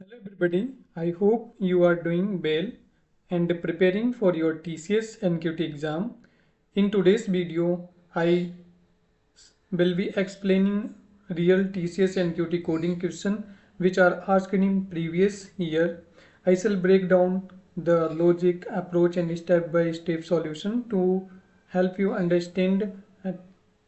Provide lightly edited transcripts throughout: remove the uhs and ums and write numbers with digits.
Hello everybody, I hope you are doing well and preparing for your TCS NQT exam. In today's video, I will be explaining real TCS NQT coding question which are asked in previous year. I shall break down the logic, approach and step-by-step solution to help you understand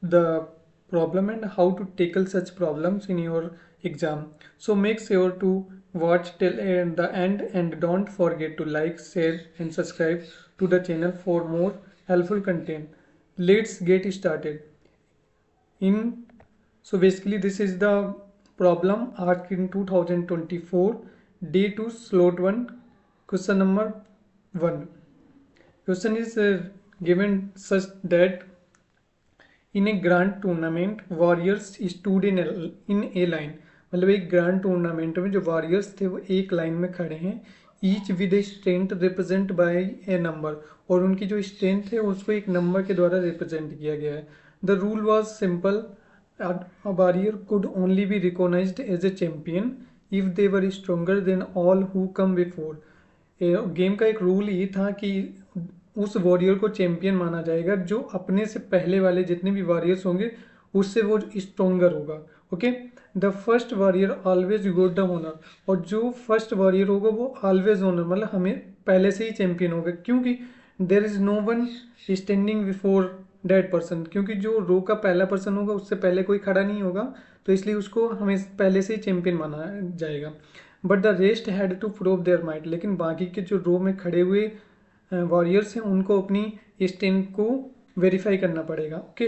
the problem and how to tackle such problems in your exam. So make sure to watch till the end and don't forget to like, share and subscribe to the channel for more helpful content. Let's get started. So basically this is the problem asked in 2024 day 2 slot 1 question number 1. Question is given such that in A grand tournament warriors stood in A line, मतलब एक grand tournament में जो warriors थे वो एक line में खड़े हैं, each with strength represent by A number, और उनकी जो स्ट्रेंथ है उसको एक नंबर के द्वारा रिप्रेजेंट किया गया है. The rule was simple, a warrior could only be recognized as a champion if they were stronger than all who come before. Game का एक रूल ये था कि उस वॉरियर को चैंपियन माना जाएगा जो अपने से पहले वाले जितने भी वॉरियर्स होंगे उससे वो स्ट्रोंगर होगा. Okay, the first warrior always got the honour, और जो फर्स्ट वॉरियर होगा वो ऑलवेज ऑनर, मतलब हमें पहले से ही चैंपियन होगा, क्योंकि there is no one standing before dead person, क्योंकि जो रो का पहला पर्सन होगा उससे पहले कोई खड़ा नहीं होगा, तो इसलिए उसको हमें पहले से ही चैंपियन माना जाएगा. But the rest had to prove their might, लेकिन बाकी के जो रो में खड़े हुए वॉरियर्स हैं उनको अपनी स्ट्रेंथ को वेरीफाई करना पड़ेगा. ओके,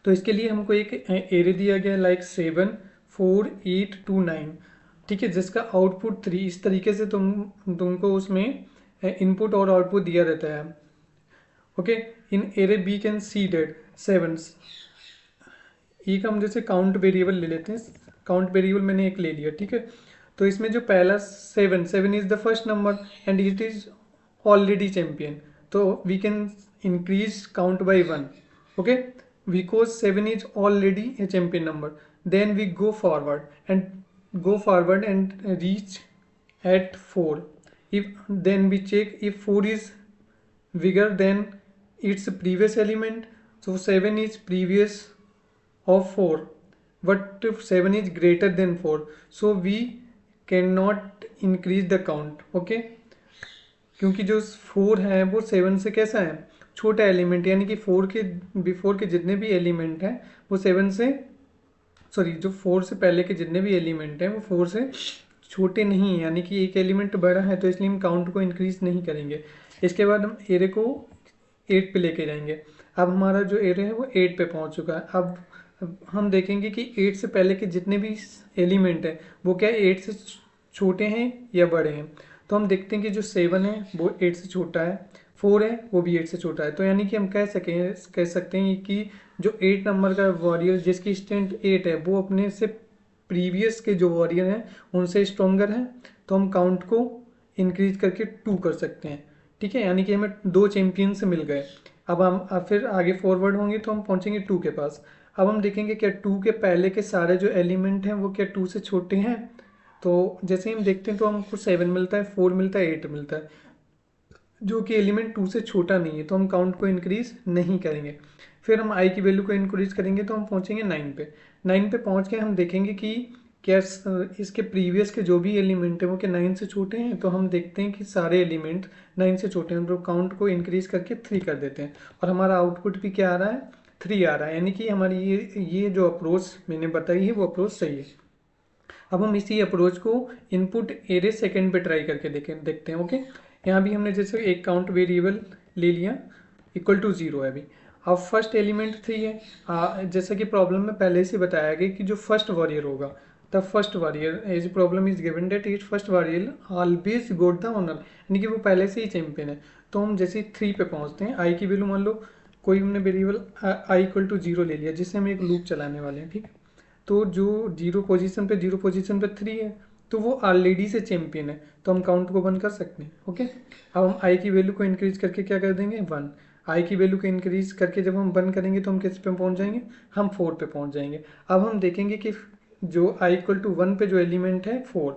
तो इसके लिए हमको एक एरे दिया गया लाइक 7 4 8 2 9, ठीक है, जिसका आउटपुट 3. इस तरीके से तुमको उसमें इनपुट और आउटपुट दिया रहता है. Okay, in array B can see date 7. ई का हम जैसे काउंट वेरिएबल ले लेते हैं, काउंट वेरिएबल मैंने एक ले लिया, ठीक है. तो इसमें जो पहला 7 is the first number and it is already champion, तो we can increase count by 1. Okay, because 7 is already a champion number. Then we go forward and reach at 4. Then we check if 4 is bigger than its previous element. So 7 is previous of 4, but if 7 is greater than 4, so we cannot increase the count. Okay, क्योंकि जो 4 है वो 7 से कैसा है, छोटा element, यानी कि 4 के बिफोर के जितने भी एलिमेंट हैं वो 7 से, सॉरी, जो 4 से पहले के जितने भी एलिमेंट हैं वो 4 से छोटे नहीं हैं, यानी कि एक एलिमेंट बड़ा है, तो इसलिए हम काउंट को इंक्रीज नहीं करेंगे. इसके बाद हम एरे को 8 पे लेके जाएंगे. अब हमारा जो एरे है वो 8 पे पहुंच चुका है. अब हम देखेंगे कि 8 से पहले के जितने भी एलिमेंट हैं वो क्या 8 से छोटे हैं या बड़े हैं. तो हम देखते हैं कि जो 7 है वो 8 से छोटा है, 4 है वो भी 8 से छोटा है. तो यानी कि हम कह सकते हैं कि जो 8 नंबर का वॉरियर जिसकी स्ट्रेंथ 8 है वो अपने से प्रीवियस के जो वॉरियर हैं उनसे स्ट्रोंगर है, तो हम काउंट को इंक्रीज करके 2 कर सकते हैं. ठीक है, यानी कि हमें 2 चैंपियन से मिल गए. अब हम फिर आगे फॉरवर्ड होंगे तो हम पहुंचेंगे 2 के पास. अब हम देखेंगे क्या 2 के पहले के सारे जो एलिमेंट हैं वो क्या 2 से छोटे हैं. तो जैसे ही हम देखते हैं तो हमको 7 मिलता है, 4 मिलता है, 8 मिलता है, जो कि एलिमेंट 2 से छोटा नहीं है, तो हम काउंट को इंक्रीज नहीं करेंगे. फिर हम आई की वैल्यू को इंक्रीज करेंगे तो हम पहुंचेंगे 9 पे. 9 पे पहुंच के हम देखेंगे कि क्या इसके प्रीवियस के जो भी एलिमेंट है वो क्या 9 से छोटे हैं. तो हम देखते हैं कि सारे एलिमेंट 9 से छोटे हैं, तो काउंट को इंक्रीज करके 3 कर देते हैं, और हमारा आउटपुट भी क्या आ रहा है, 3 आ रहा है. यानी कि हमारी ये जो अप्रोच मैंने बताई है वो अप्रोच सही है. अब हम इसी अप्रोच को इनपुट एरे सेकंड पे ट्राई करके देखते हैं. ओके, यहाँ भी हमने जैसे एक काउंट वेरिएबल ले लिया इक्वल टू 0 है अभी. अब फर्स्ट एलिमेंट 3 है. जैसा कि प्रॉब्लम में पहले से बताया गया कि जो फर्स्ट वॉरियर होगा, the first warrior as problem is given that is first warrior always got the honour, यानी कि वो पहले से ही चैंपियन है. तो हम जैसे 3 पे पहुंचते हैं, आई की वैल्यू मान लो कोई हमने वेरिएबल आई इक्वल टू 0 ले लिया जिससे हम एक लूप चलाने वाले हैं. ठीक है, तो जो 0 पोजीशन पे 3 है तो वो ऑलरेडी से चैंपियन है, तो हम काउंट को बंद कर सकते हैं. ओके, अब हम आई की वैल्यू को इंक्रीज करके क्या कर देंगे 1. आई की वैल्यू को इंक्रीज करके जब हम बंद करेंगे तो हम किस पे पहुंच जाएंगे, हम 4 पे पहुंच जाएंगे. अब हम देखेंगे कि जो i इक्वल टू 1 पे जो एलिमेंट है 4,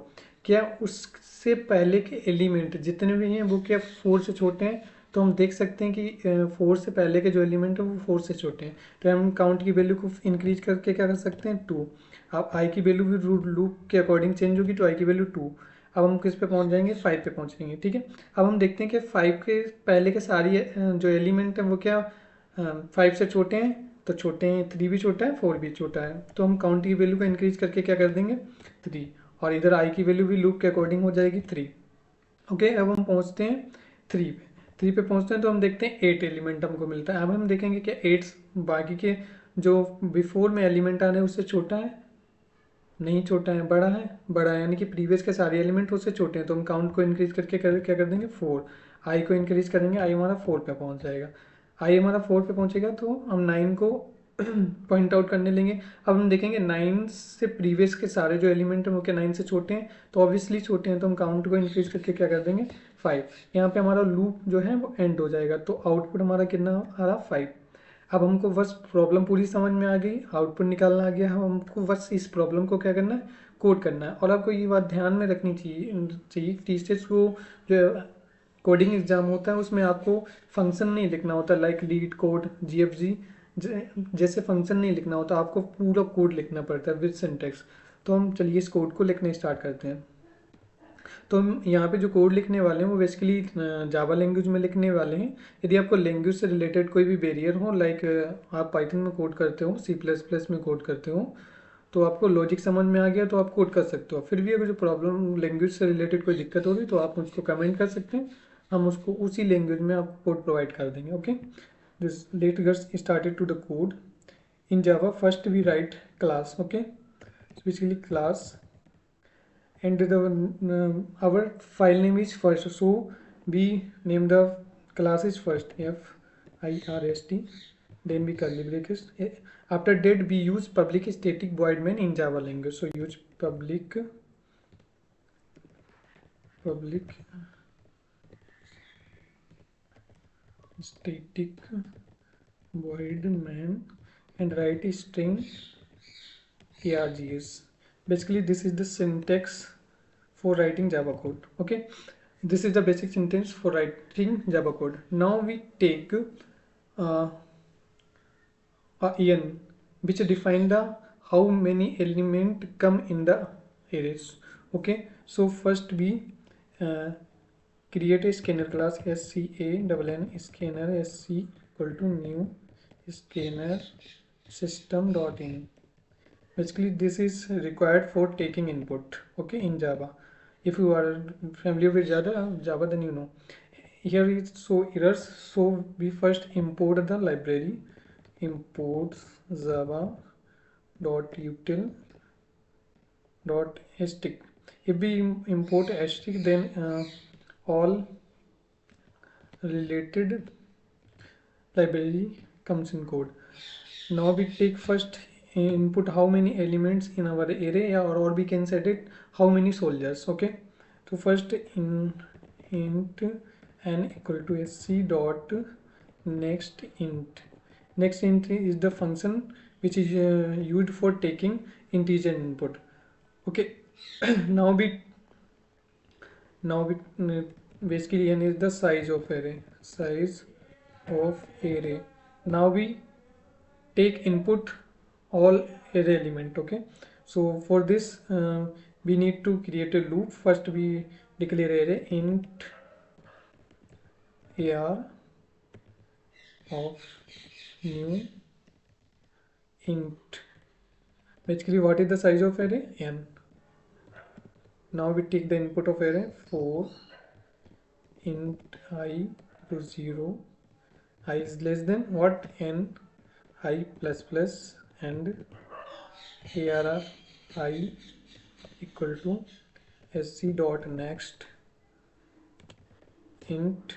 क्या उससे पहले के एलिमेंट जितने भी हैं वो क्या 4 से छोटे हैं? तो हम देख सकते हैं कि 4 से पहले के जो एलिमेंट है वो 4 से छोटे हैं, तो हम काउंट की वैल्यू को इंक्रीज करके क्या कर सकते हैं 2। अब i की वैल्यू भी लूप के अकॉर्डिंग चेंज होगी, तो i की वैल्यू 2। अब हम किस पे पहुंच जाएंगे? 5 पे पहुंचेंगे, ठीक है। अब हम देखते हैं कि 5 के पहले के सारी जो एलिमेंट हैं वो क्या 5 से छोटे हैं, तो छोटे हैं, 3 भी छोटा है 4 भी छोटा है, तो हम काउंट की वैल्यू को इंक्रीज करके क्या कर देंगे 3, और इधर i की वैल्यू भी लूप के अकॉर्डिंग हो जाएगी 3। ओके, अब हम पहुंचते हैं 3 पे पहुंचते हैं तो हम देखते हैं 8 एलिमेंट हमको मिलता है। अब हम देखेंगे कि 8 बाकी के जो बिफोर में एलिमेंट आ रहे हैं उससे छोटा है, नहीं छोटा है, बड़ा है, बड़ा है, यानी कि प्रीवियस के सारे एलिमेंट उससे छोटे हैं, तो हम काउंट को इंक्रीज करके क्या कर देंगे 4। आई को इंक्रीज करेंगे, आई हमारा 4 पे पहुंच जाएगा। आई हमारा 4 पे पहुंचेगा तो हम 9 को पॉइंट आउट करने लेंगे। अब हम देखेंगे 9 से प्रीवियस के सारे जो एलिमेंट हैं वो क्या 9 से छोटे हैं, तो ऑब्वियसली छोटे हैं, तो हम काउंट को इंक्रीज करके क्या कर देंगे 5। यहाँ पे हमारा लूप जो है वो एंड हो जाएगा, तो आउटपुट हमारा कितना आ रहा 5। अब हमको बस प्रॉब्लम पूरी समझ में आ गई, आउटपुट निकालना आ गया, हमको बस इस प्रॉब्लम को क्या करना है कोड करना है। और आपको ये बात ध्यान में रखनी चाहिए टीचर्स को जो कोडिंग एग्जाम होता है उसमें आपको फंक्शन नहीं लिखना होता, लाइक लीड कोड जीएफजी जैसे फंक्शन नहीं लिखना होता, आपको पूरा कोड लिखना पड़ता है विद सिंटेक्स। तो हम चलिए इस कोड को लिखने स्टार्ट करते हैं। तो हम यहाँ पे जो कोड लिखने वाले हैं वो बेसिकली जावा लैंग्वेज में लिखने वाले हैं। यदि आपको लैंग्वेज से रिलेटेड कोई भी बैरियर हो, लाइक आप पाइथन में कोड करते हो, C++ में कोड करते हो, तो आपको लॉजिक समझ में आ गया तो आप कोड कर सकते हो। फिर भी अगर जो प्रॉब्लम लैंग्वेज से रिलेटेड कोई दिक्कत हो रही तो आप मुझको कमेंट कर सकते हैं, हम उसको उसी लैंग्वेज में आपको कोड प्रोवाइड कर देंगे। Okay, this let get started to the code. In Java first we write class, okay, basically class and our file name is first, so we name the class is first, first, then we curly brackets. After that we use public static void main in Java language, so use public static void main and write a string args. Basically this is the syntax for writing Java code. Okay, this is the basic syntax for writing Java code. Now we take a en which define the how many element come in the arrays. Okay, so first we create a scanner class scann scanner sc equal to new scanner system.in. Basically this is required for taking input, okay, in Java. If you are familiar with Java, then you know. Here is so errors, so we first import the library, imports java dot util dot stick. If we import stick, then all related library comes in code. Now we take first input how many elements in our array, or we can set it how many soldiers. Okay, so first int n equal to sc dot next int. Next int is the function which is used for taking integer input. Okay, now we basically n is the size of array, now we take input all array element. Okay, so for this we need to create a loop. First we declare array int ar of new int. Basically what is the size of array? N. Now we take the input of array for int I to 0, I is less than what? N I plus plus, and arr I equal to sc dot next int.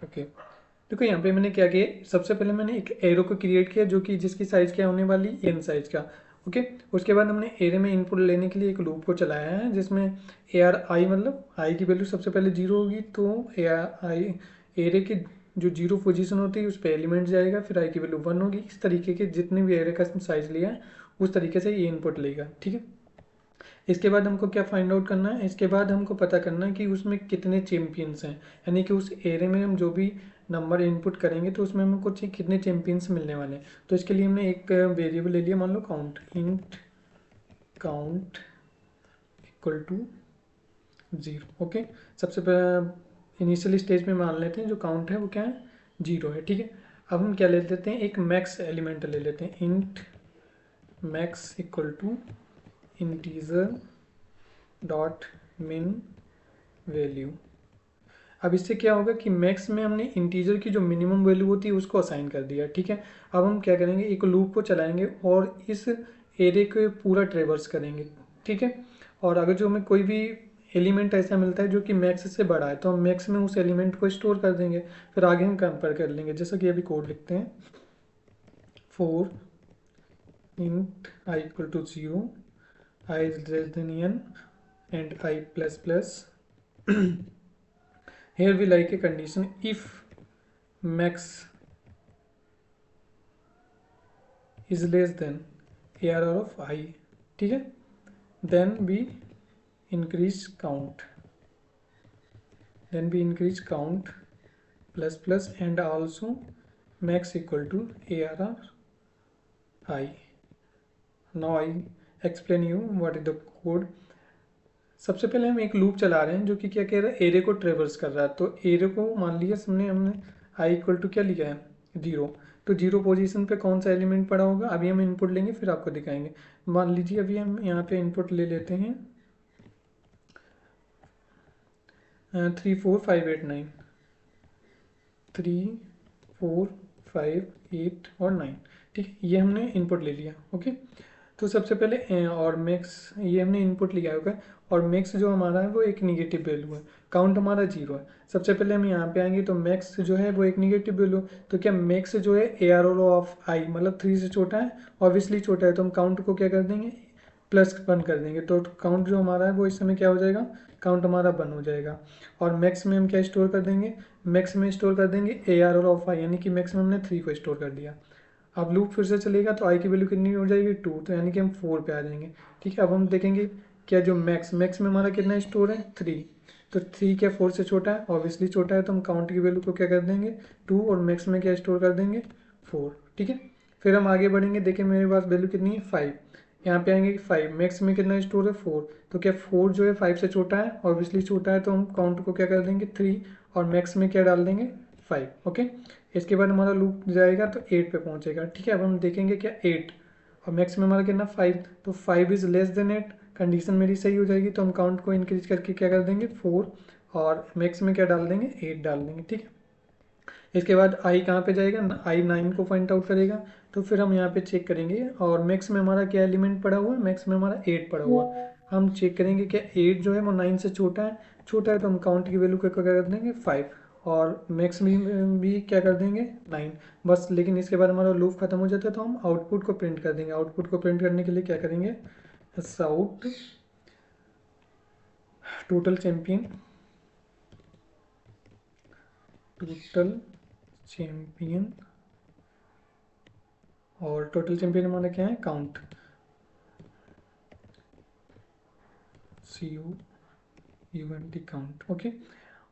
Okay, देखो यहाँ पे मैंने क्या किया, सबसे पहले मैंने एक एरो को क्रिएट किया जो कि जिसकी साइज क्या होने वाली n साइज का। ओके, उसके बाद हमने एरे में इनपुट लेने के लिए एक लूप को चलाया है जिसमें AR I मतलब I की वैल्यू सबसे पहले 0 होगी, तो AR I एरे की जो 0 पोजीशन होती है उस पर एलिमेंट जाएगा, फिर I की वैल्यू 1 होगी। इस तरीके के जितने भी एरे का साइज लिया है उस तरीके से ये इनपुट लेगा। ठीक है, इसके बाद हमको क्या फाइंड आउट करना है, इसके बाद हमको पता करना है कि उसमें कितने चैंपियंस हैं, यानी कि उस एरे में हम जो भी नंबर इनपुट करेंगे तो उसमें हमको कितने चैंपियंस मिलने वाले हैं। तो इसके लिए हमने एक वेरिएबल ले लिया, मान लो count, int count equal to 0। Okay, सबसे पहले इनिशियल स्टेज में मान लेते हैं जो काउंट है वो क्या है, 0 है। ठीक है, अब हम क्या ले लेते हैं, एक मैक्स एलिमेंट ले लेते हैं, int max equal to integer dot min value. अब इससे क्या होगा कि मैक्स में हमने इंटीजर की जो मिनिमम वैल्यू होती है उसको असाइन कर दिया। ठीक है, अब हम क्या करेंगे, एक लूप को चलाएंगे और इस एरे को पूरा ट्रेवर्स करेंगे। ठीक है, और अगर जो हमें कोई भी एलिमेंट ऐसा मिलता है जो कि मैक्स से बड़ा है तो हम मैक्स में उस एलिमेंट को स्टोर कर देंगे, फिर आगे हम कंपेयर कर लेंगे। जैसा कि अभी कोड लिखते हैं, for int I equal to 0, I is less than n and I plus plus. Here we like a condition, if max is less than ARR of I, ठीक है, then we increase count, plus plus and also max equal to ARR I. Now I explain you what is the code. सबसे पहले हम एक loop चला रहे हैं जो कि क्या कह रहा है, एरे को ट्रेवर्स कर रहा है। तो एरे को मान लिया हमने आई इक्वल टू क्या लिया है, 0। तो 0 पोजीशन पे कौन सा एलिमेंट पड़ा होगा, अभी हम इनपुट लेंगे फिर आपको दिखाएंगे। मान लीजिए अभी हम यहाँ पे इनपुट ले लेते हैं 3 4 5 8 9, 3 4 5 8 और 9। ठीक, ये हमने इनपुट ले लिया। ओके, तो सबसे पहले और मैक्स ये हमने इनपुट लिया होगा, और मैक्स जो हमारा है वो एक निगेटिव वैल्यू है, काउंट हमारा 0 है। सबसे पहले हम यहाँ पे आएंगे तो मैक्स जो है वो एक निगेटिव वैल्यू, तो क्या मैक्स जो है ARR ऑफ आई मतलब 3 से छोटा है, ऑब्वियसली छोटा है, तो हम काउंट को क्या कर देंगे, +1 कर देंगे। तो काउंट जो हमारा है वो इस समय क्या हो जाएगा, काउंट हमारा 1 हो जाएगा। और मैक्स में हम क्या स्टोर कर देंगे, मैक्स में स्टोर कर देंगे ARR ऑफ आई, यानी कि मैक्स में हमने 3 को स्टोर कर दिया। अब लूप फिर से चलेगा तो आई की वैल्यू कितनी हो जाएगी, 2, तो यानी कि हम 4 पे आ जाएंगे। ठीक है, अब हम देखेंगे क्या जो मैक्स में हमारा कितना स्टोर है, 3। तो 3 क्या 4 से छोटा है, ऑब्वियसली छोटा है, तो हम काउंट की वैल्यू को क्या कर देंगे, 2, और मैक्स में क्या स्टोर कर देंगे, 4। ठीक है, फिर हम आगे बढ़ेंगे, देखिए मेरे पास वैल्यू कितनी है, 5। यहाँ पे आएंगे कि 5 मैक्स में कितना स्टोर है, 4। तो क्या 4 जो है 5 से छोटा है, ऑब्वियसली छोटा है, तो हम काउंट को क्या कर देंगे, 3, और मैक्स में क्या डाल देंगे, 5। ओके, इसके बाद हमारा लूप जाएगा तो 8 पे पहुंचेगा। ठीक है, अब हम देखेंगे क्या 8, और मैक्स में हमारा कितना 5, तो 5 इज लेस देन 8, कंडीशन मेरी सही हो जाएगी, तो हम काउंट को इंक्रीज करके क्या कर देंगे, 4, और मैक्स में क्या डाल देंगे, 8 डाल देंगे। ठीक है, इसके बाद आई कहाँ पे जाएगा, आई 9 को पॉइंट आउट करेगा, तो फिर हम यहाँ पे चेक करेंगे, और मैक्स में हमारा क्या एलिमेंट पड़ा हुआ है, मैक्स में हमारा 8 पड़ा हुआ है। हम चेक करेंगे क्या 8 जो है वो 9 से छोटा है, तो हम काउंट की वैल्यू को क्या कर देंगे, 5, और मैक्स भी क्या कर देंगे, 9 बस। लेकिन इसके बाद हमारा लूप खत्म हो जाता है, तो हम आउटपुट को प्रिंट कर देंगे। आउटपुट को प्रिंट करने के लिए क्या करेंगे, साउट टोटल चैंपियन और टोटल चैंपियन हमारा क्या है, काउंट, COUNT काउंट। ओके,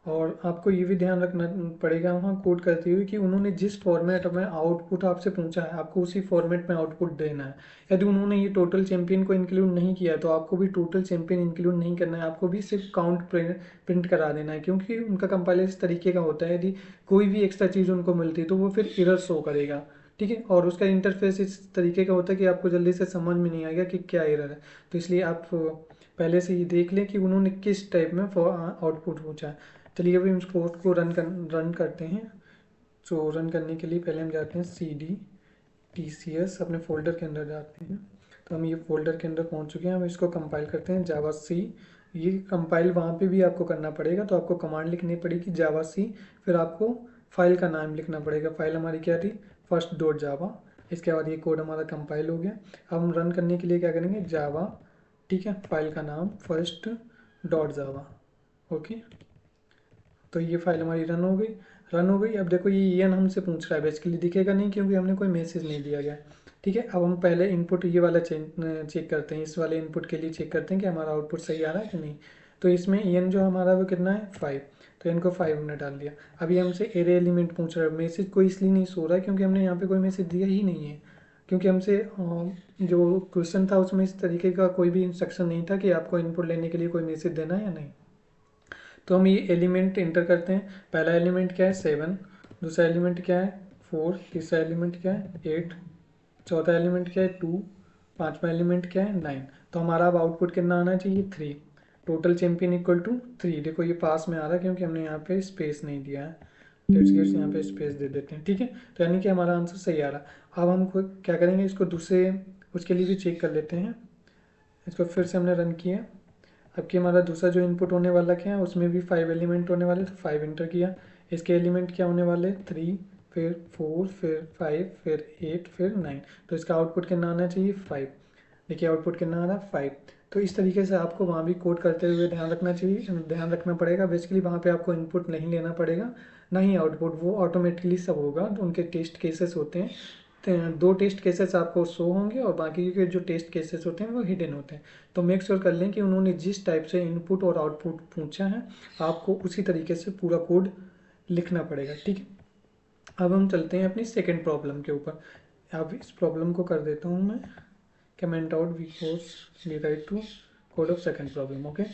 और आपको ये भी ध्यान रखना पड़ेगा वहाँ कोड करते हुए कि उन्होंने जिस फॉर्मेट में आउटपुट आपसे पूछा है आपको उसी फॉर्मेट में आउटपुट देना है। यदि उन्होंने ये टोटल चैंपियन को इंक्लूड नहीं किया तो आपको भी टोटल चैंपियन इंक्लूड नहीं करना है, आपको भी सिर्फ काउंट प्रिंट करा देना है, क्योंकि उनका कंपाइलर इस तरीके का होता है, यदि कोई भी एक्स्ट्रा चीज़ उनको मिलती है तो वो फिर एरर शो करेगा। ठीक है, और उसका इंटरफेस इस तरीके का होता है कि आपको जल्दी से समझ में नहीं आएगा कि क्या एरर है। तो इसलिए आप पहले से ही देख लें कि उन्होंने किस टाइप में आउटपुट पूछा है। चलिए अभी हम इस कोड को रन करते हैं। तो रन करने के लिए पहले हम जाते हैं cd/tcs, अपने फोल्डर के अंदर जाते हैं। तो हम ये फोल्डर के अंदर पहुंच चुके हैं। हम इसको कंपाइल करते हैं जावा सी। ये कंपाइल वहाँ पे भी आपको करना पड़ेगा, तो आपको कमांड लिखनी पड़ेगी जावा सी, फिर आपको फाइल का नाम लिखना पड़ेगा। फाइल हमारी क्या थी, first.java। इसके बाद ये कोड हमारा कंपाइल हो गया। अब हम रन करने के लिए क्या करेंगे, जावा, ठीक है, फाइल का नाम first.java। ओके, तो ये फाइल हमारी रन हो गई। अब देखो ये EN हमसे पूछ रहा है, बेसिकली दिखेगा नहीं क्योंकि हमने कोई मैसेज नहीं दिया गया। ठीक है, अब हम पहले इनपुट ये वाला चेक करते हैं, इस वाले इनपुट के लिए चेक करते हैं कि हमारा आउटपुट सही आ रहा है कि नहीं। तो इसमें एन जो हमारा वो कितना है 5, तो एन को 5 हमने डाल दिया। अभी हमसे एरे एलिमेंट पूछ रहा है, मैसेज कोई इसलिए नहीं सो रहा है क्योंकि हमने यहाँ पे कोई मैसेज दिया ही नहीं है, क्योंकि हमसे जो क्वेश्चन था उसमें इस तरीके का कोई भी इंस्ट्रक्शन नहीं था कि आपको इनपुट लेने के लिए कोई मैसेज देना है या नहीं। तो हम ये एलिमेंट इंटर करते हैं। पहला एलिमेंट क्या है 7, दूसरा एलिमेंट क्या है 4, तीसरा एलिमेंट क्या है 8, चौथा एलिमेंट क्या है 2, पांचवा एलिमेंट क्या है 9। तो हमारा अब आउटपुट कितना आना चाहिए 3। Total champion equal to 3। देखो ये पास में आ रहा है क्योंकि हमने यहाँ पे स्पेस नहीं दिया है, लेट्स गेट्स यहाँ पे स्पेस दे देते हैं, ठीक है। तो यानी कि हमारा आंसर सही आ रहा। अब हम क्या करेंगे, इसको दूसरे उसके लिए भी चेक कर लेते हैं। इसको फिर से हमने रन किया। अब कि हमारा दूसरा जो इनपुट होने वाला क्या है, उसमें भी 5 एलिमेंट होने वाले, तो 5 इंटर किया। इसके एलिमेंट क्या होने वाले 3, फिर 4, फिर 5, फिर 8, फिर 9। तो इसका आउटपुट कितना आना चाहिए 5। देखिए आउटपुट कितना आ रहा है 5। तो इस तरीके से आपको वहाँ भी कोड करते हुए ध्यान रखना चाहिए, ध्यान रखना पड़ेगा। बेसिकली वहाँ पे आपको इनपुट नहीं लेना पड़ेगा, ना ही आउटपुट, वो ऑटोमेटिकली सब होगा। तो उनके टेस्ट केसेस होते हैं, तो 2 टेस्ट केसेस आपको शो होंगे और बाकी के जो टेस्ट केसेस होते हैं वो हिडन होते हैं। तो मेक श्योर कर लें कि उन्होंने जिस टाइप से इनपुट और आउटपुट पूछा है आपको उसी तरीके से पूरा कोड लिखना पड़ेगा, ठीक है। अब हम चलते हैं अपनी सेकेंड प्रॉब्लम के ऊपर। अब इस प्रॉब्लम को कर देता हूँ मैं comment out because we write to code of second problem. Okay,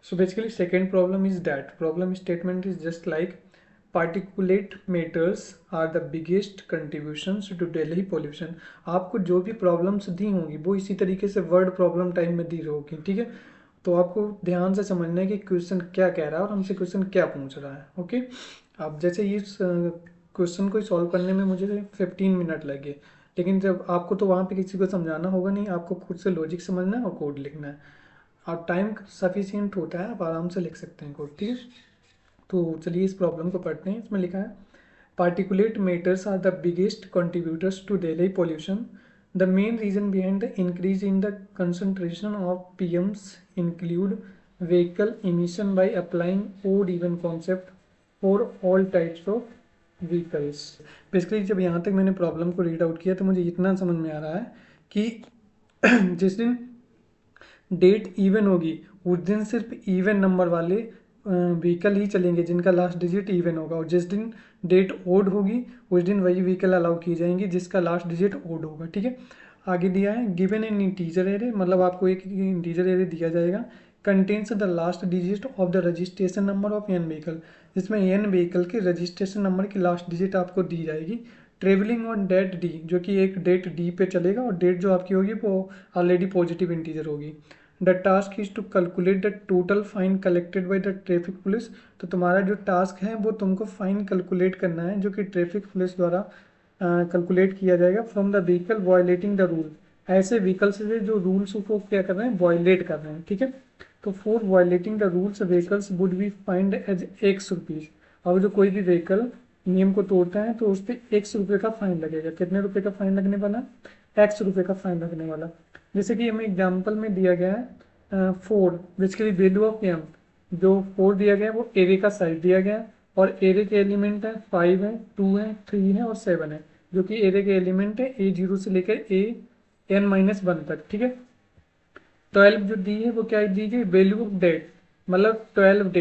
so basically second problem is that problem statement is just like particulate matters are the biggest contributions to Delhi pollution। आपको जो भी problems दी होंगी वो इसी तरीके से word problem type में दी होगी, ठीक है। तो आपको ध्यान से समझना है कि क्वेश्चन क्या कह रहा है और हमसे क्वेश्चन क्या पूछ रहा है। ओके, अब जैसे ये क्वेश्चन को सॉल्व करने में मुझे 15 मिनट लगे, लेकिन जब आपको तो वहाँ पे किसी को समझाना होगा नहीं, आपको खुद से लॉजिक समझना है और कोड लिखना है। और टाइम सफिशिएंट होता है, आप आराम से लिख सकते हैं कोड, ठीक है। तो चलिए इस प्रॉब्लम को पढ़ते हैं। इसमें लिखा है particulate matters are the biggest contributors to daily pollution. The main reason behind the increase in the concentration of PMs include vehicle emission by applying odd even concept for all types of vehicles. Basically जब यहाँ तक मैंने problem को read out किया तो मुझे इतना समझ में आ रहा है कि जिस दिन डेट इवन होगी उस दिन सिर्फ इवन नंबर वाले व्हीकल ही चलेंगे जिनका लास्ट डिजिट इवन होगा, और जिस दिन डेट ओड होगी उस दिन वही व्हीकल अलाउ की जाएंगी जिसका लास्ट डिजिट ओड होगा, ठीक है। आगे दिया है गिवन एन इंटीजर एरे, मतलब आपको एक इंटीजर एरे दिया जाएगा, contains the last digit of the registration number of an vehicle, जिसमें एन व्हीकल के रजिस्ट्रेशन नंबर की लास्ट डिजिट आपको दी जाएगी। ट्रेवलिंग ऑन डेट डी, जो कि एक डेट डी पे चलेगा और डेट जो आपकी होगी वो ऑलरेडी पॉजिटिव इंटीजर होगी। The task is to calculate the total fine collected by the traffic police. तो तुम्हारा जो टास्क है वो तुमको फाइन कैलकुलेट करना है जो कि ट्रैफिक पुलिस द्वारा कैलकुलेट किया जाएगा from the vehicle violating the rule. ऐसे व्हीकल से जो रूल्स को क्या कर रहे हैं वायलेट कर रहे हैं, ठीक है। तो for violating the rules vehicles would be fined as ₹X। और जो कोई भी व्हीकल नियम को तोड़ता है तो उस पर ₹X का फाइन लगेगा। कितने रुपए का फाइन लगने वाला, ₹X का फाइन लगने वाला। जैसे कि हमें एग्जाम्पल में दिया गया है 4, बेसिकली वैल्यू ऑफ एम, जो 4 दिया गया है वो एरे का साइज दिया गया है, और एरे के एलिमेंट है 5 है, 2 है, 3 है और 7 है, जो कि एरे के एलिमेंट है A0 से लेकर AN-1 तक, ठीक है। 12 जो दी है वो क्या दी गई, वैल्यू ऑफ डेट, मतलब 12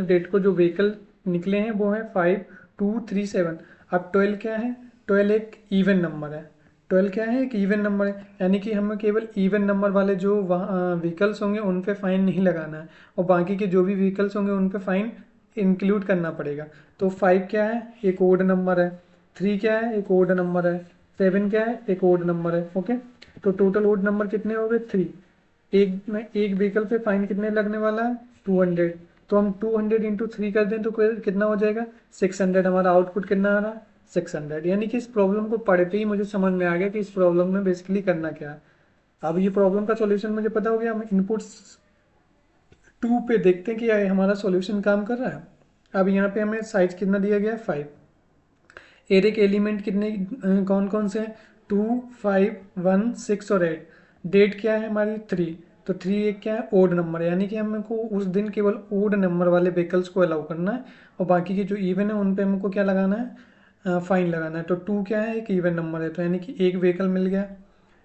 डेट को जो व्हीकल निकले हैं वो है 5, 2, 3, 7। अब 12 क्या है, 12 एक इवन नंबर है, 12 क्या है एक इवन नंबर है, यानी कि हमें केवल इवन नंबर वाले जो व्हीकल्स होंगे उन पे फाइन नहीं लगाना है, और बाकी के जो भी व्हीकल्स होंगे उन पे फाइन इंक्लूड करना पड़ेगा। तो 5 क्या है एक ओड नंबर है, 3 क्या है एक ओड नंबर है, 7 क्या है एक ओड नंबर है, ओके। तो टोटल ओड नंबर कितने हो गए 3। एक व्हीकल पे फाइन कितने लगने वाला है 200। तो हम 200 इंटू 3 कर दें तो कितना हो जाएगा 600। हमारा आउटपुट कितना आ रहा है 600। यानी कि इस प्रॉब्लम को पढ़ते ही मुझे समझ में आ गया कि इस प्रॉब्लम में बेसिकली करना क्या है। अब ये प्रॉब्लम का सॉल्यूशन मुझे पता हो गया। हम इनपुट्स 2 पे देखते हैं कि हमारा सॉल्यूशन काम कर रहा है। अब यहाँ पे हमें साइज कितना दिया गया है 5। एरे के एलिमेंट कितने कौन कौन से हैं 2, 5, 1, 6 और 8। डेट क्या है हमारी 3। तो 3 एक क्या है ओड नंबर, यानी कि हमको उस दिन केवल ओड नंबर वाले व्हीकल्स को अलाउ करना है, और बाकी के जो इवन है उन पे हमको क्या लगाना है फाइन लगाना है। तो 2 क्या है, एक इवन नंबर है, तो यानी कि एक व्हीकल मिल गया।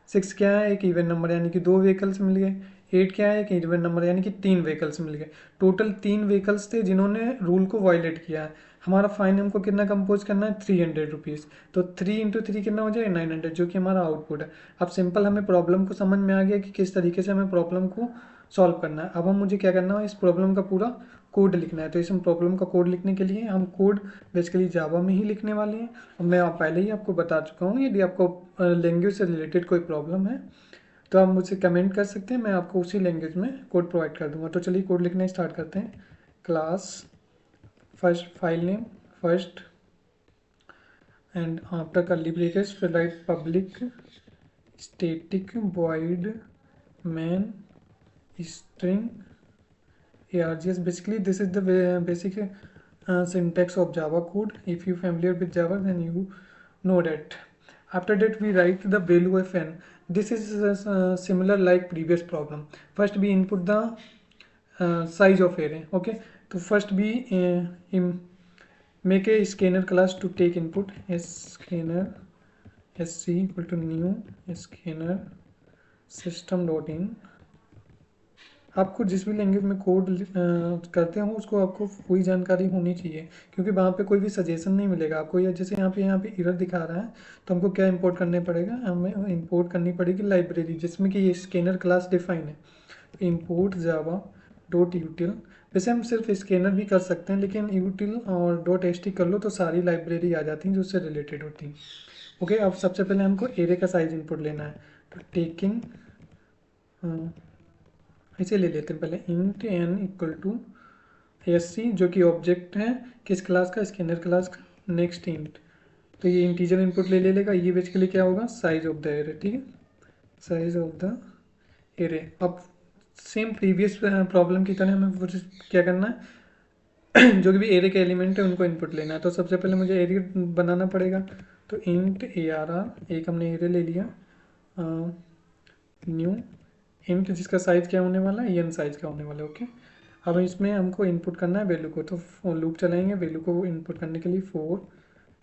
6 क्या है, एक इवन नंबर यानी कि 2 व्हीकल्स मिल गए। 8 क्या है, एक इवन नंबर यानी कि 3 व्हीकल्स मिल गए। टोटल 3 व्हीकल्स थे जिन्होंने रूल को वायलेट किया है। हमारा फाइन हमको कितना कंपोज करना है, 300 रुपीज़। तो 3 × 3 कितना हो जाएगा, 900, जो कि हमारा आउटपुट है। अब सिंपल हमें प्रॉब्लम को समझ में आ गया कि किस तरीके से हमें प्रॉब्लम को सॉल्व करना है। अब हम मुझे क्या करना है, इस प्रॉब्लम का पूरा कोड लिखना है। तो इस प्रॉब्लम का कोड लिखने के लिए हम कोड बेसिकली जावा में ही लिखने वाले हैं। और मैं पहले ही आपको बता चुका हूँ, यदि आपको लैंग्वेज से रिलेटेड कोई प्रॉब्लम है तो आप मुझसे कमेंट कर सकते हैं, मैं आपको उसी लैंग्वेज में कोड प्रोवाइड कर दूंगा। तो चलिए कोड लिखना स्टार्ट करते हैं। Class first file name first and after curly braces फिर right public static void main string args. Basically this is the basic syntax of Java code. If you familiar with Java then you know that. After that we write the value of n. This is similar like previous problem. First we input the size of array. Okay, so first we make a scanner class to take input. Scanner sc equal to new scanner system.in. आपको जिस भी language में code करते हो उसको आपको पूरी जानकारी होनी चाहिए, क्योंकि वहाँ पे कोई भी सजेशन नहीं मिलेगा आपको। या जैसे यहाँ पे एरर दिखा रहा है, तो हमको क्या इंपोर्ट करने पड़ेगा, हमें इंपोर्ट करनी पड़ेगी लाइब्रेरी जिसमें कि ये स्कैनर क्लास डिफाइन है। Import Java dot यूटिल। वैसे हम सिर्फ स्कैनर भी कर सकते हैं, लेकिन यूटिल और डॉट एस टी कर लो तो सारी लाइब्रेरी आ जाती हैं जो उससे रिलेटेड होती हैं। ओके, अब सबसे पहले हमको एरे का साइज इनपुट लेना है। तो टेकिंग इसे ले लेते हैं पहले, int N equal to S C, जो कि ऑब्जेक्ट है किस क्लास का, स्कैनर क्लास का। नेक्स्ट इंट, तो ये इंटीजर इनपुट ले लेगा। ये बेसिकली क्या होगा, साइज ऑफ द एरे। ठीक है, साइज ऑफ द एरे। अब सेम प्रीवियस प्रॉब्लम की तरह हमें क्या करना है जो भी एरे के एलिमेंट है उनको इनपुट लेना है। तो सबसे पहले मुझे एरे बनाना पड़ेगा। तो इंट ए आर आर, एक हमने एरे ले लिया। न्यू इंट जिसका साइज क्या होने वाला है, एन साइज का होने वाला है। ओके, अब इसमें हमको इनपुट करना है वैल्यू को। तो लूप चलाएंगे वैल्यू को इनपुट करने के लिए। 4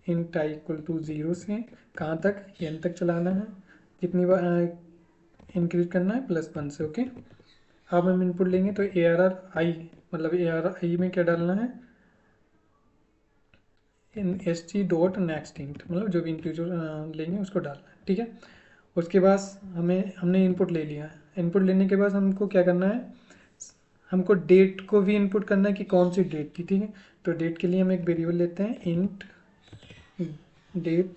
इंट आई इक्वल टू 0 से कहाँ तक, एन तक चलाना है। जितनी बार इंक्रीज करना है +1 से। ओके, अब हम इनपुट लेंगे तो ए आर आर आई, मतलब ए आर आई में क्या डालना है, in S T dot next int, मतलब जो भी इंटीजर लेंगे उसको डालना है। ठीक है, उसके बाद हमने इनपुट ले लिया है। इनपुट लेने के बाद हमको क्या करना है, हमको डेट को भी इनपुट करना है कि कौन सी डेट थी। ठीक है, तो डेट के लिए हम एक वेरिएबल लेते हैं, int date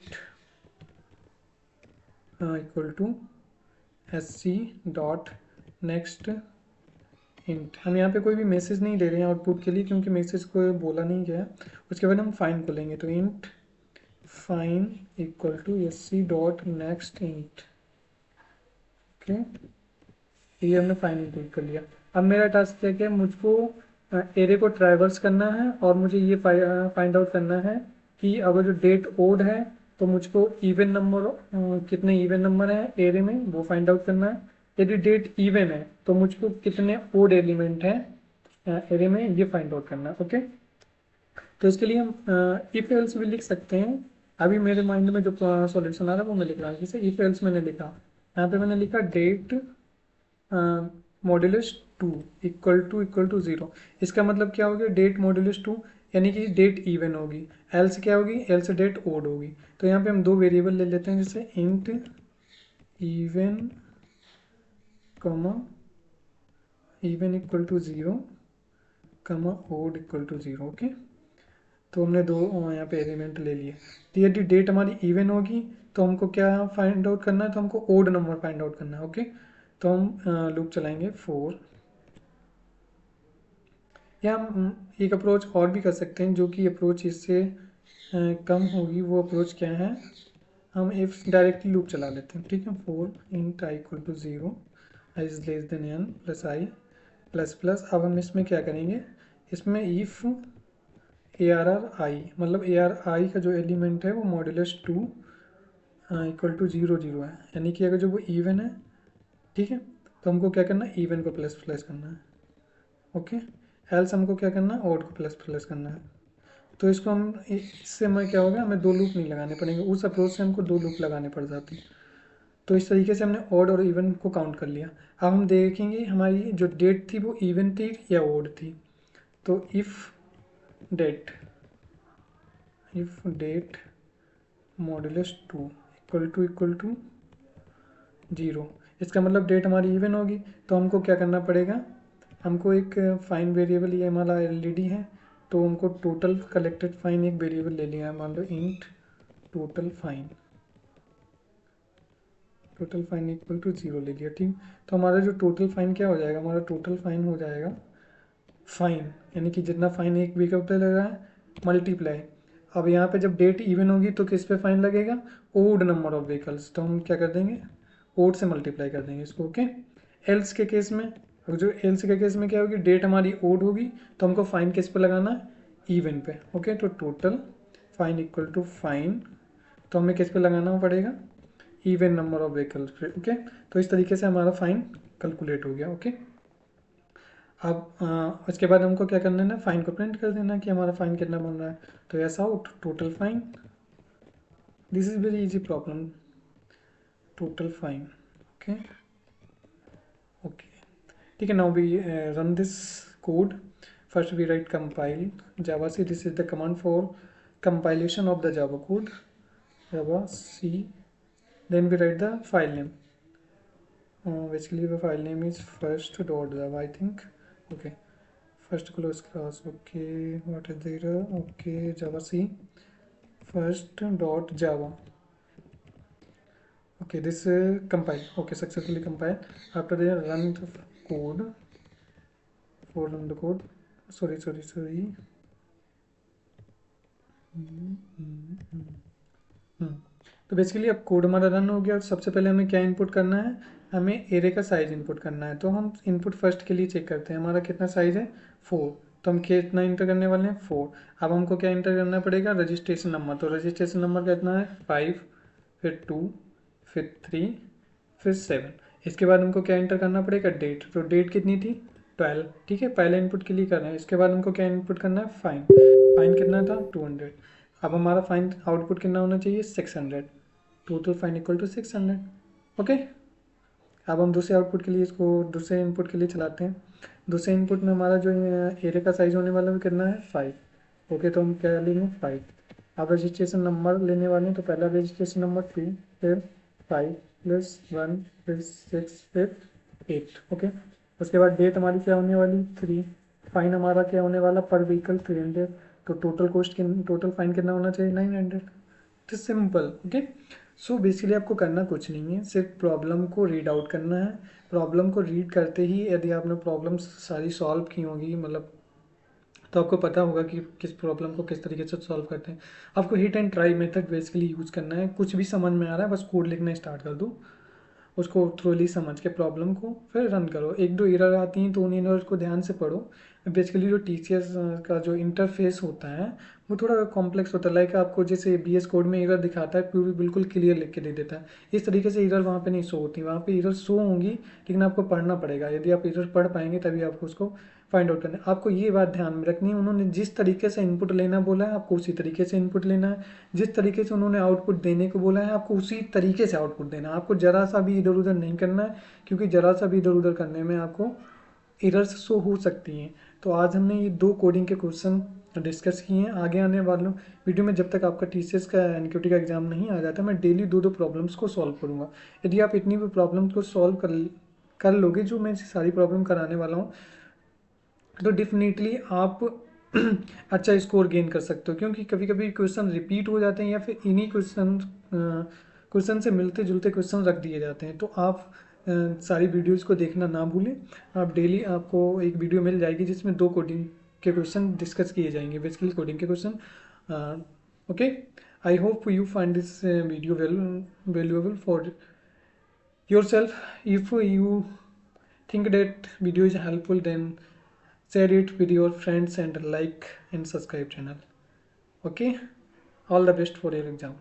equal to S C dot next int. हम यहाँ पे कोई भी मैसेज नहीं दे रहे हैं आउटपुट के लिए, क्योंकि मैसेज को बोला नहीं गया। उसके बाद हम फाइन को लेंगे, तो int fine equal to S C dot next int. Okay, ये हमने फाइन इंक्लूड कर लिया। अब मेरा टास्क क्या क्या है, मुझको एरे को ट्रैवर्स करना है और मुझे ये फाइंड आउट करना है कि अगर जो डेट ओड है तो मुझको इवन नंबर कितने इवन नंबर है एरे में वो फाइंड आउट करना है। यदि डेट इवन है तो मुझको कितने ओड एलिमेंट है एरे में ये फाइंड आउट करना है। ओके, तो इसके लिए हम इफ एल्स भी लिख सकते हैं। अभी मेरे माइंड में जो सॉल्यूशन आ रहा है वो मैं लिख रहा हूँ। जैसे इफ एल्स मैंने लिखा, यहाँ पे मैंने लिखा डेट मॉड्यूलस 2 इक्वल टू 0। इसका मतलब क्या हो गया, डेट मॉड्यूलस 2 यानी कि डेट इवन होगी। एल्स क्या होगी, एल्स डेट ओड होगी। तो यहाँ पे हम दो वेरिएबल ले लेते हैं, जैसे int even comma even equal to 0 comma odd equal to 0। Okay, तो हमने दो यहाँ पे एलिमेंट ले लिए। तो यदि डेट हमारी इवन होगी तो हमको क्या फाइंड आउट करना है, तो हमको ओड नंबर फाइंड आउट करना है। ओके, तो हम लूप चलाएंगे 4। या हम एक अप्रोच और भी कर सकते हैं, जो कि अप्रोच इससे कम होगी। वो अप्रोच क्या है, हम इफ डायरेक्टली लूप चला लेते हैं। ठीक है, 4 int I equal to 0 I is less than N plus I plus plus. अब हम इसमें क्या करेंगे, इसमें if A R R I, मतलब ए आर आई का जो एलिमेंट है वो मॉड्यूलस 2 इक्वल टू 0 0 है, यानी कि अगर जो वो इवन है। ठीक है, तो हमको क्या करना है, इवन को प्लस प्लस करना है। ओके, एल्स हमको क्या करना है, ऑड को प्लस प्लस करना है। तो इसको हम इससे हमें क्या होगा, हमें 2 लूप नहीं लगाने पड़ेंगे, उस अप्रोच से हमको 2 लूप लगाने पड़ जाते हैं। तो इस तरीके से हमने ऑड और इवन को काउंट कर लिया। अब हम देखेंगे हमारी जो डेट थी वो इवन थी या ऑड थी। तो if date modulus 2 equal to 0, इसका मतलब डेट हमारी इवन होगी। तो हमको क्या करना पड़ेगा, हमको एक फाइन वेरिएबल, ये हमारा एलईडी है, तो हमको टोटल कलेक्टेड फाइन एक वेरिएबल ले लिया है, मान लो int total fine equal to 0 ले लिया, ठीक। तो हमारा जो टोटल फाइन क्या हो जाएगा, हमारा टोटल फाइन हो जाएगा फाइन, यानी कि जितना फाइन एक व्हीकल पे लगा है मल्टीप्लाई। अब यहाँ पे जब डेट इवन होगी तो किस पे फाइन लगेगा, ओड नंबर ऑफ व्हीकल्स, तो हम क्या कर देंगे, ओड से मल्टीप्लाई कर देंगे इसको, ओके। एल्स के केस में, जो एल्स के केस में क्या होगी, डेट हमारी ओड होगी तो हमको फाइन किस पे लगाना है, इवन पे, ओके। तो total fine equal to fine, तो हमें किस पे लगाना पड़ेगा, इवन नंबर ऑफ व्हीकल्स पे, ओके। तो इस तरीके से हमारा फाइन कैलकुलेट हो गया, ओके। अब उसके बाद हमको क्या करना है ना, फाइन को प्रिंट कर देना कि हमारा फाइन कितना बन रहा है। तो ऐसा out total fine, this is very easy problem, total fine, okay okay, ठीक है। Now we run this code. First we write compile java c, this is the command for compilation of the java code, java c. Then we write the file name, basically the file name is first.java, I think, okay. First close class, okay. What is the error, okay, java c first.java, okay. This compile, okay, successfully compiled. After they run the code, for run the code, sorry तो basically अब code हमारा run हो गया। और सबसे पहले हमें क्या इनपुट करना है, हमें एरे का साइज इनपुट करना है। तो हम इनपुट फर्स्ट के लिए चेक करते हैं हमारा कितना साइज है, 4। तो हम कितना इंटर करने वाले हैं, 4। अब हमको क्या इंटर करना पड़ेगा, रजिस्ट्रेशन नंबर। तो रजिस्ट्रेशन नंबर कितना है, 5, फिर 2, फिर 3, फिर 7। इसके बाद हमको क्या इंटर करना पड़ेगा, डेट। तो डेट कितनी थी, 12, ठीक है। पहले इनपुट के लिए कर रहे हैं। इसके बाद हमको क्या इनपुट करना है, फाइन। फाइन कितना था, 200। अब हमारा फाइन आउटपुट कितना होना चाहिए, 600। Total fine equal to 600, okay. अब हम दूसरे आउटपुट के लिए इसको दूसरे इनपुट के लिए चलाते हैं। दूसरे इनपुट में हमारा जो एरे का साइज होने वाला है कितना है, 5, ओके। तो हम क्या लेंगे, 5। अब रजिस्ट्रेशन नंबर लेने वाले हैं। तो पहला रजिस्ट्रेशन नंबर 2, फिर 5 प्लस 1, फिर 6, फिर 8, ओके। उसके बाद डेट हमारी क्या होने वाली, 3। फाइन हमारा क्या होने वाला, पर व्हीकल 300। तो टोटल फाइन कितना होना चाहिए, 900। तो सिंपल, ओके। सो बेसिकली आपको करना कुछ नहीं है, सिर्फ प्रॉब्लम को रीड आउट करना है। प्रॉब्लम को रीड करते ही यदि आपने प्रॉब्लम सारी सॉल्व की होंगी, मतलब तो आपको पता होगा कि किस प्रॉब्लम को किस तरीके से सॉल्व करते हैं। आपको hit and try method basically use करना है। कुछ भी समझ में आ रहा है बस कोड लिखना स्टार्ट कर दो, उसको थ्रोली समझ के प्रॉब्लम को फिर रन करो। एक दो एरर आती हैं तो उन एरर को ध्यान से पढ़ो। बेसिकली जो टीसीएस का जो इंटरफेस होता है वो थोड़ा कॉम्प्लेक्स होता है। लाइक आपको जैसे बीएस कोड में एरर दिखाता है पूरी बिल्कुल क्लियर लिख के दे देता है, इस तरीके से एरर वहाँ पे नहीं शो होती। वहाँ पे एरर शो होंगी लेकिन आपको पढ़ना पड़ेगा। यदि आप एरर पढ़ पाएंगे तभी आपको उसको फाइंड आउट करना है। आपको ये बात ध्यान में रखनी है, उन्होंने जिस तरीके से इनपुट लेना बोला है आपको उसी तरीके से इनपुट लेना है। जिस तरीके से उन्होंने आउटपुट देने को बोला है आपको उसी तरीके से आउटपुट देना है। आपको ज़रा सा भी इधर उधर नहीं करना है, क्योंकि ज़रा सा भी इधर उधर करने में आपको एरर्स शो हो सकती हैं। तो आज हमने ये 2 कोडिंग के क्वेश्चन डिस्कस किए हैं। आगे आने वालों वीडियो में जब तक आपका टीसीएस का एनक्यूटी का एग्जाम नहीं आ जाता, मैं डेली 2-2 प्रॉब्लम्स को सॉल्व करूँगा। यदि आप इतनी भी प्रॉब्लम्स को सॉल्व कर लोगे, जो मैं सारी प्रॉब्लम कराने वाला हूँ, तो डेफिनेटली आप अच्छा स्कोर गेन कर सकते हो। क्योंकि कभी कभी क्वेश्चन रिपीट हो जाते हैं या फिर इन्हीं क्वेश्चन से मिलते जुलते क्वेश्चन रख दिए जाते हैं। तो आप सारी वीडियोस को देखना ना भूलें। आप डेली आपको एक वीडियो मिल जाएगी जिसमें 2 कोडिंग के क्वेश्चन डिस्कस किए जाएंगे, बेसिकली कोडिंग के question, okay. I hope you find this video valuable for yourself. If you think that video is helpful, then share it with your friends and like and subscribe channel, okay. All the best for your exam.